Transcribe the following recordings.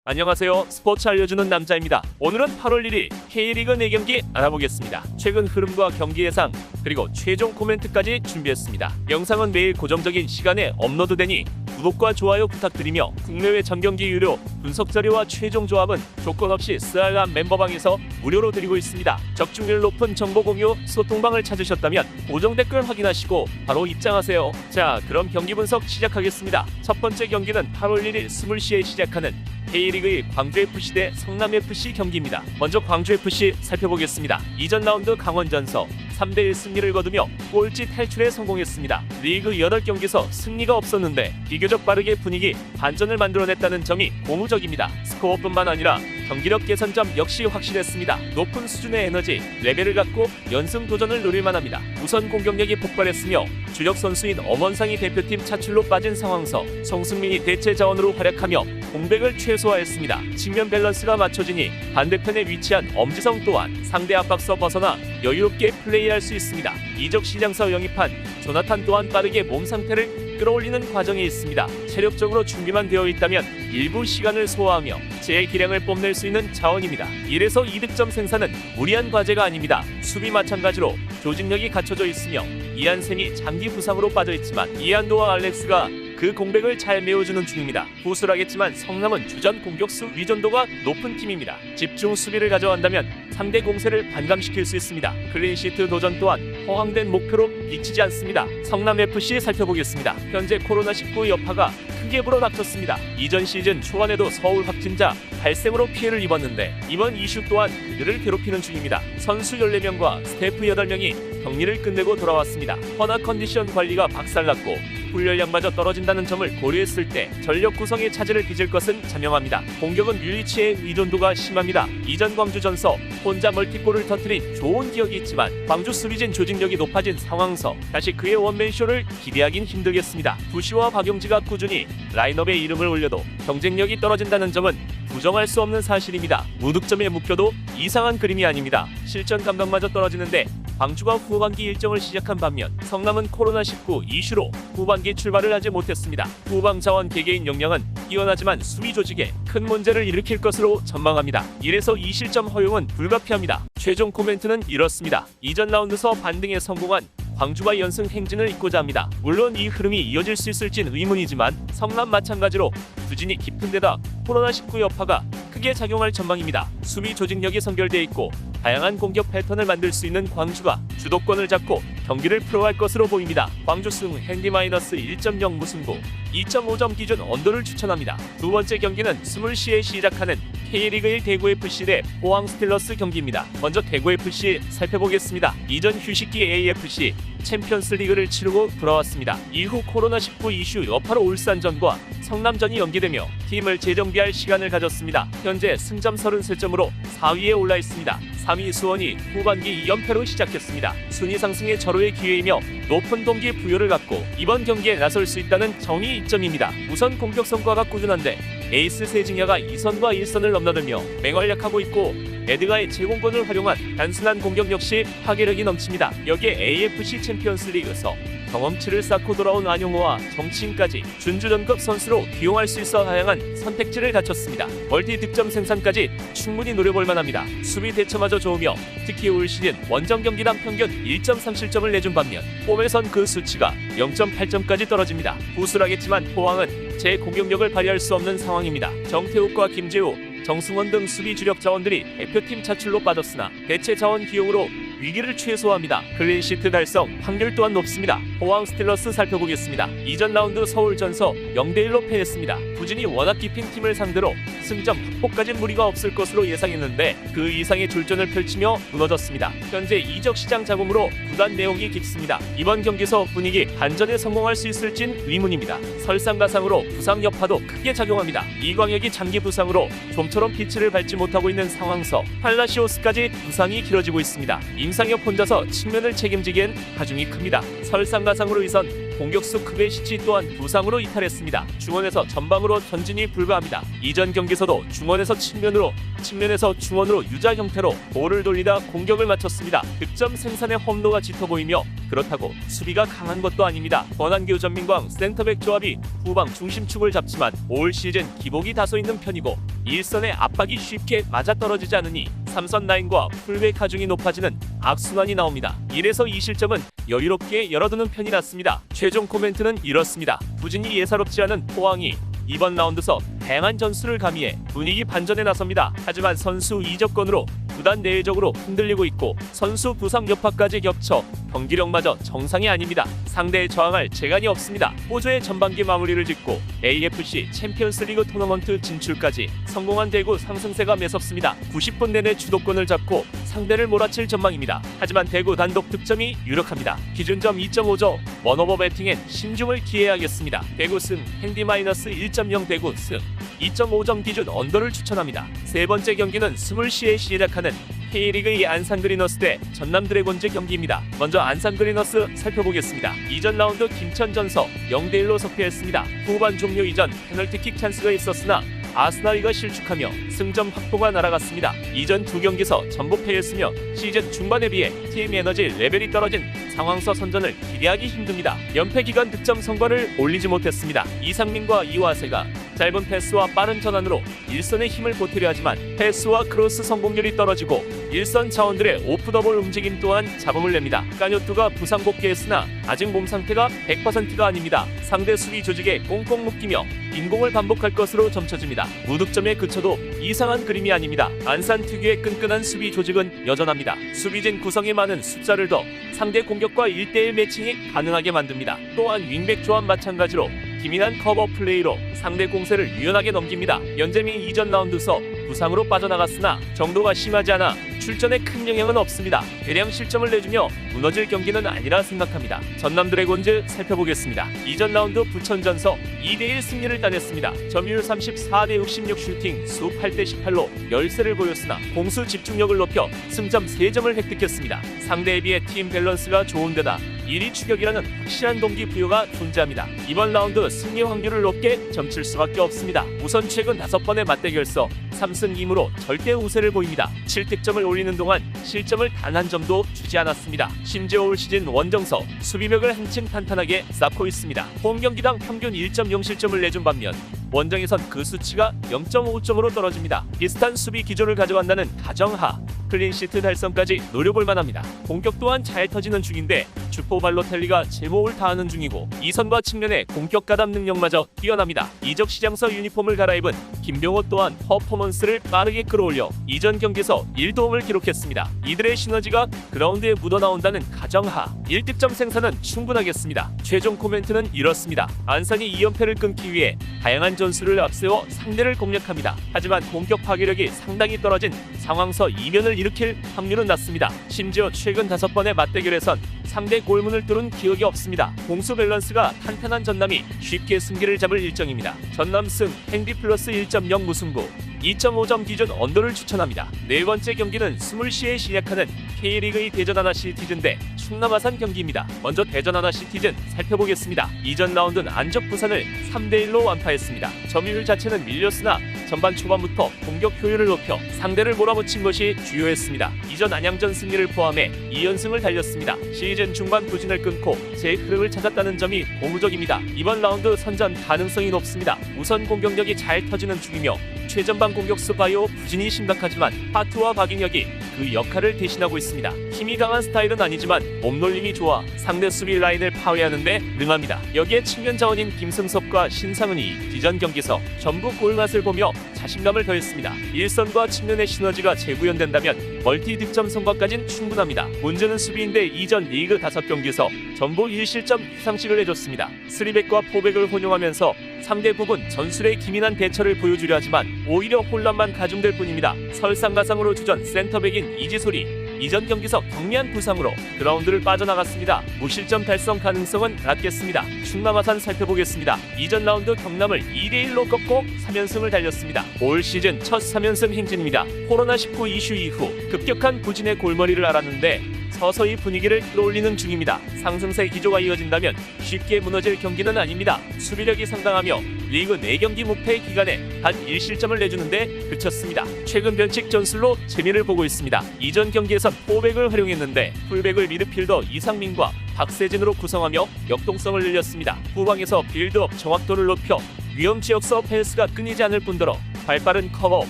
안녕하세요. 스포츠 알려주는 남자입니다. 오늘은 8월 1일 K리그 4경기 알아보겠습니다. 최근 흐름과 경기 예상, 그리고 최종 코멘트까지 준비했습니다. 영상은 매일 고정적인 시간에 업로드되니 구독과 좋아요 부탁드리며 국내외 전경기 유료 분석 자료와 최종 조합은 조건 없이 스알람 멤버방에서 무료로 드리고 있습니다. 적중률 높은 정보 공유 소통방을 찾으셨다면 고정 댓글 확인하시고 바로 입장하세요. 자, 그럼 경기 분석 시작하겠습니다. 첫 번째 경기는 8월 1일 20시에 시작하는 K리그의 광주FC 대 성남FC 경기입니다. 먼저 광주FC 살펴보겠습니다. 이전 라운드 강원전서 3대1 승리를 거두며 꼴찌 탈출에 성공했습니다. 리그 8경기에서 승리가 없었는데 비교적 빠르게 분위기 반전을 만들어냈다는 점이 고무적입니다. 스코어뿐만 아니라 경기력 개선점 역시 확실했습니다. 높은 수준의 에너지, 레벨을 갖고 연승 도전을 노릴 만합니다. 우선 공격력이 폭발했으며 주력 선수인 엄원상이 대표팀 차출로 빠진 상황서 송승민이 대체 자원으로 활약하며 공백을 최소화했습니다. 측면 밸런스가 맞춰지니 반대편에 위치한 엄지성 또한 상대 압박서 벗어나 여유롭게 플레이할 수 있습니다. 이적 시장서 영입한 조나탄 또한 빠르게 몸 상태를 끌어올리는 과정에 있습니다. 체력적으로 준비만 되어 있다면 일부 시간을 소화하며 제 기량을 뽐낼 수 있는 자원입니다. 이래서 이득점 생산은 무리한 과제가 아닙니다. 수비 마찬가지로 조직력이 갖춰져 있으며 이안센이 장기 부상으로 빠져있지만 이안도와 알렉스가 그 공백을 잘 메워주는 중입니다. 부수라겠지만 성남은 주전 공격수 위전도가 높은 팀입니다. 집중 수비를 가져간다면 상대 공세를 반감시킬 수 있습니다. 클린시트 도전 또한 허황된 목표로 비치지 않습니다. 성남FC 살펴보겠습니다. 현재 코로나19 여파가 크게 불어닥쳤습니다. 이전 시즌 초반에도 서울 확진자 발생으로 피해를 입었는데 이번 이슈 또한 그들을 괴롭히는 중입니다. 선수 14명과 스태프 8명이 격리를 끝내고 돌아왔습니다. 허나 컨디션 관리가 박살났고 훈련량마저 떨어진다는 점을 고려했을 때 전력 구성에 차질을 빚을 것은 자명합니다. 공격은 뮬리치의 의존도가 심합니다. 이전 광주전서 혼자 멀티골을 터뜨린 좋은 기억이 있지만 광주 수비진 조직력이 높아진 상황서 다시 그의 원맨쇼를 기대하긴 힘들겠습니다. 부시와 박용지가 꾸준히 라인업에 이름을 올려도 경쟁력이 떨어진다는 점은 부정할 수 없는 사실입니다. 무득점에 묶여도 이상한 그림이 아닙니다. 실전 감각마저 떨어지는데 광주가 후반기 일정을 시작한 반면 성남은 코로나19 이슈로 후반기 출발을 하지 못했습니다. 후방 자원 개개인 역량은 뛰어나지만 수비 조직에 큰 문제를 일으킬 것으로 전망합니다. 이래서 이 실점 허용은 불가피합니다. 최종 코멘트는 이렇습니다. 이전 라운드서 반등에 성공한 광주가 연승 행진을 잇고자 합니다. 물론 이 흐름이 이어질 수 있을진 의문이지만 성남 마찬가지로 부진이 깊은 데다 코로나19 여파가 크게 작용할 전망입니다. 수비 조직력이 선결돼 있고 다양한 공격 패턴을 만들 수 있는 광주가 주도권을 잡고 경기를 풀어갈 것으로 보입니다. 광주 승 핸디 마이너스 1.0 무승부 2.5점 기준 언더를 추천합니다. 두 번째 경기는 20시에 시작하는 K리그 1 대구FC 대 포항 스틸러스 경기입니다. 먼저 대구FC 살펴보겠습니다. 이전 휴식기 AFC 챔피언스 리그를 치르고 돌아왔습니다. 이후 코로나19 이슈 여파로 울산전과 성남전이 연기되며 팀을 재정비할 시간을 가졌습니다. 현재 승점 33점으로 4위에 올라 있습니다. 3위 수원이 후반기 2연패로 시작했습니다. 순위 상승의 절호의 기회이며 높은 동기 부여를 갖고 이번 경기에 나설 수 있다는 정의 입점입니다. 우선 공격 성과가 꾸준한데 에이스 세징야가 2선과 1선을 넘나들며 맹활약하고 있고 에드가의 제공권을 활용한 단순한 공격 역시 파괴력이 넘칩니다. 여기에 AFC 챔피언스 리그에서 경험치를 쌓고 돌아온 안용호와 정치인까지 준주전급 선수로 기용할 수 있어 다양한 선택지를 갖췄습니다. 멀티 득점 생산까지 충분히 노려볼 만합니다. 수비 대처마저 좋으며 특히 올 시즌 원정 경기당 평균 1.37점을 내준 반면 폼에선 그 수치가 0.8점까지 떨어집니다. 부수라겠지만 포항은 제 공격력을 발휘할 수 없는 상황입니다. 정태욱과 김재우, 정승원 등 수비 주력 자원들이 대표팀 차출로 빠졌으나 대체 자원 기용으로 위기를 최소화합니다. 클린시트 달성 확률 또한 높습니다. 포항 스틸러스 살펴보겠습니다. 이전 라운드 서울전서 0대1로 패했습니다. 부진이 워낙 깊은 팀을 상대로 승점 확보까진 무리가 없을 것으로 예상했는데 그 이상의 졸전을 펼치며 무너졌습니다. 현재 이적 시장 자금으로 구단 내용이 깊습니다. 이번 경기에서 분위기 반전에 성공할 수 있을진 의문입니다. 설상가상으로 부상 여파도 크게 작용합니다. 이광혁이 장기 부상으로 좀처럼 피치를 밟지 못하고 있는 상황서 팔라시오스까지 부상이 길어지고 있습니다. 임상혁 혼자서 측면을 책임지기엔 하중이 큽니다. 설상가상으로 이선 공격수 크베시치 또한 부상으로 이탈했습니다. 중원에서 전방으로 전진이 불가합니다. 이전 경기에서도 중원에서 측면으로, 측면에서 중원으로 유자 형태로 볼을 돌리다 공격을 마쳤습니다. 득점 생산의 험로가 짙어 보이며 그렇다고 수비가 강한 것도 아닙니다. 권한규 전민광 센터백 조합이 후방 중심축을 잡지만 올 시즌 기복이 다소 있는 편이고 일선의 압박이 쉽게 맞아떨어지지 않으니 삼선 라인과 풀백 하중이 높아지는 악순환이 나옵니다. 1에서 2실점은 여유롭게 열어두는 편이 낫습니다. 최종 코멘트는 이렇습니다. 부진이 예사롭지 않은 포항이 이번 라운드서 다양한 전술을 가미해 분위기 반전에 나섭니다. 하지만 선수 이적권으로 구단 내외적으로 흔들리고 있고 선수 부상 여파까지 겹쳐 경기력마저 정상이 아닙니다. 상대에 저항할 재간이 없습니다. 호조의 전반기 마무리를 짓고 AFC 챔피언스리그 토너먼트 진출까지 성공한 대구 상승세가 매섭습니다. 90분 내내 주도권을 잡고 상대를 몰아칠 전망입니다. 하지만 대구 단독 득점이 유력합니다. 기준점 2.5점, 원오버 배팅엔 신중을 기해야겠습니다. 대구 승, 핸디 -1.0 대구 승, 2.5점 기준 언더를 추천합니다. 세 번째 경기는 20시에 시작하는 K리그의 안산 그리너스 대 전남 드래곤즈 경기입니다. 먼저 안산 그리너스 살펴보겠습니다. 이전 라운드 김천전서 0대1로 석패했습니다. 후반 종료 이전 페널티킥 찬스가 있었으나 아스나이가 실축하며 승점 확보가 날아갔습니다. 이전 두 경기에서 전부 패했으며 시즌 중반에 비해 팀 에너지 레벨이 떨어진 상황서 선전을 기대하기 힘듭니다. 연패 기간 득점 성과를 올리지 못했습니다. 이상민과 이화세가 짧은 패스와 빠른 전환으로 일선의 힘을 보태려 하지만 패스와 크로스 성공률이 떨어지고 일선 자원들의 오프더볼 움직임 또한 잡음을 냅니다. 까뉴투가 부상 복귀했으나 아직 몸 상태가 100%가 아닙니다. 상대 수비 조직에 꽁꽁 묶이며 빈공을 반복할 것으로 점쳐집니다. 무득점에 그쳐도 이상한 그림이 아닙니다. 안산 특유의 끈끈한 수비 조직은 여전합니다. 수비진 구성이 많은 숫자를 더 상대 공격과 1대1 매칭이 가능하게 만듭니다. 또한 윙백 조합 마찬가지로 기민한 커버 플레이로 상대 공세를 유연하게 넘깁니다. 연재민 이전 라운드서 부상으로 빠져나갔으나 정도가 심하지 않아 출전에 큰 영향은 없습니다. 대량 실점을 내주며 무너질 경기는 아니라 생각합니다. 전남 드래곤즈 살펴보겠습니다. 이전 라운드 부천전서 2대1 승리를 따냈습니다. 점유율 34대 66 슈팅 수 8대 18로 열세를 보였으나 공수 집중력을 높여 승점 3점을 획득했습니다. 상대에 비해 팀 밸런스가 좋은 데다 1위 추격이라는 확실한 동기부여가 존재합니다. 이번 라운드 승리 확률을 높게 점칠 수밖에 없습니다. 우선 최근 5번의 맞대결서 3승 2무로 절대 우세를 보입니다. 7득점을 올리는 동안 실점을 단 한 점도 주지 않았습니다. 심지어 올 시즌 원정서 수비벽을 한층 탄탄하게 쌓고 있습니다. 홈 경기당 평균 1.0실점을 내준 반면 원정에선 그 수치가 0.5점으로 떨어집니다. 비슷한 수비 기조를 가져간다는 가정하 클린시트 달성까지 노려볼 만합니다. 공격 또한 잘 터지는 중인데 주포 발로텔리가 제목을 다하는 중이고 이선과 측면의 공격 가담 능력마저 뛰어납니다. 이적 시장서 유니폼을 갈아입은 김병호 또한 퍼포먼스를 빠르게 끌어올려 이전 경기에서 1도움을 기록했습니다. 이들의 시너지가 그라운드에 묻어나온다는 가정하 1득점 생산은 충분하겠습니다. 최종 코멘트는 이렇습니다. 안산이 2연패를 끊기 위해 다양한 전술을 앞세워 상대를 공략합니다. 하지만 공격 파괴력이 상당히 떨어진 상황서 이면을 일으킬 확률은 낮습니다. 심지어 최근 5번의 맞대결에선 상대 골문을 뚫은 기억이 없습니다. 공수 밸런스가 탄탄한 전남이 쉽게 승기를 잡을 일정입니다. 전남 승, 핸디 플러스 1.0 무승부, 2.5점 기준 언더를 추천합니다. 네 번째 경기는 20시에 시작하는 K리그의 대전 하나 시티즌 대 충남 아산 경기입니다. 먼저 대전 하나 시티즌 살펴보겠습니다. 이전 라운드는 안적 부산을 3대1로 완파했습니다. 점유율 자체는 밀렸으나 전반 초반부터 공격 효율을 높여 상대를 몰아붙인 것이 주요했습니다. 이전 안양전 승리를 포함해 2연승을 달렸습니다. 시즌 중반 부진을 끊고 제 흐름을 찾았다는 점이 고무적입니다. 이번 라운드 선전 가능성이 높습니다. 우선 공격력이 잘 터지는 중이며 최전방 공격수 바이오 부진이 심각하지만 파트와 박인혁이 그 역할을 대신하고 있습니다. 힘이 강한 스타일은 아니지만 몸놀림이 좋아 상대 수비 라인을 파괴하는 데 능합니다. 여기에 측면 자원인 김승섭과 신상은이 이전 경기에서 전부 골맛을 보며 자신감을 더했습니다. 일선과 측면의 시너지가 재구현된다면 멀티 득점 성과까진 충분합니다. 문제는 수비인데 이전 리그 5경기에서 전부 1실점 희상식을 해줬습니다. 3백과 4백을 혼용하면서 상대 부분 전술의 기민한 대처를 보여주려 하지만 오히려 혼란만 가중될 뿐입니다. 설상가상으로 주전 센터백인 이지솔이 이전 경기에서 경미한 부상으로 그라운드를 빠져나갔습니다. 무실점 달성 가능성은 낮겠습니다. 충남 아산 살펴보겠습니다. 이전 라운드 경남을 2대1로 꺾고 3연승을 달렸습니다. 올 시즌 첫 3연승 행진입니다. 코로나19 이슈 이후 급격한 부진의 골머리를 앓았는데 서서히 분위기를 끌어올리는 중입니다. 상승세 기조가 이어진다면 쉽게 무너질 경기는 아닙니다. 수비력이 상당하며 리그 4경기 무패 기간에 단 1실점을 내주는데 그쳤습니다. 최근 변칙 전술로 재미를 보고 있습니다. 이전 경기에선 4백을 활용했는데 풀백을 미드필더 이상민과 박세진으로 구성하며 역동성을 늘렸습니다. 후방에서 빌드업 정확도를 높여 위험 지역서 패스가 끊이지 않을 뿐더러 발빠른 커버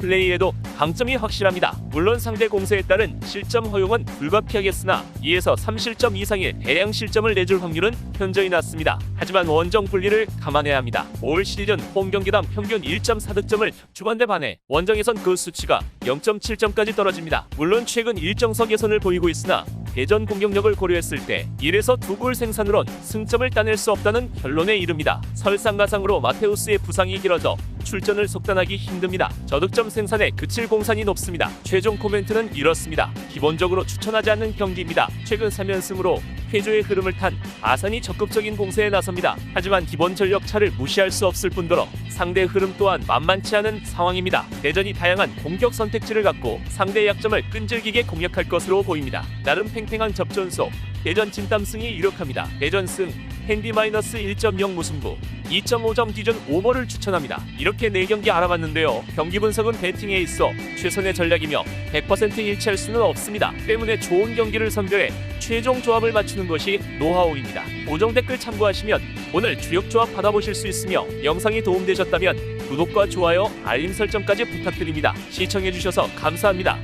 플레이에도 강점이 확실합니다. 물론 상대 공세에 따른 실점 허용은 불가피하겠으나 2에서 3실점 이상의 대량 실점을 내줄 확률은 현저히 낮습니다. 하지만 원정 분리를 감안해야 합니다. 올 시즌 홈 경기당 평균 1.4득점을 주반대 반해 원정에선 그 수치가 0.7점까지 떨어집니다. 물론 최근 일정석 개선을 보이고 있으나 대전 공격력을 고려했을 때 1에서 2골 생산으론 승점을 따낼 수 없다는 결론에 이릅니다. 설상가상으로 마테우스의 부상이 길어져 출전을 속단하기 힘듭니다. 저득점 생산에 그칠 공산이 높습니다. 최종 코멘트는 이렇습니다. 기본적으로 추천하지 않는 경기입니다. 최근 3연승으로 회조의 흐름을 탄 아산이 적극적인 공세에 나섭니다. 하지만 기본 전력 차를 무시할 수 없을 뿐더러 상대 흐름 또한 만만치 않은 상황입니다. 대전이 다양한 공격 선택지를 갖고 상대 약점을 끈질기게 공략할 것으로 보입니다. 나름 팽팽한 접전속 대전 진땀승이 유력합니다. 대전 승 핸디 -1.0 무승부 2.5점 뒤전 오버를 추천합니다. 이렇게 4경기 알아봤는데요. 경기 분석은 배팅에 있어 최선의 전략이며 100% 일치할 수는 없습니다. 때문에 좋은 경기를 선별해 최종 조합을 맞추는 것이 노하우입니다. 고정 댓글 참고하시면 오늘 주력 조합 받아보실 수 있으며 영상이 도움되셨다면 구독과 좋아요, 알림 설정까지 부탁드립니다. 시청해주셔서 감사합니다.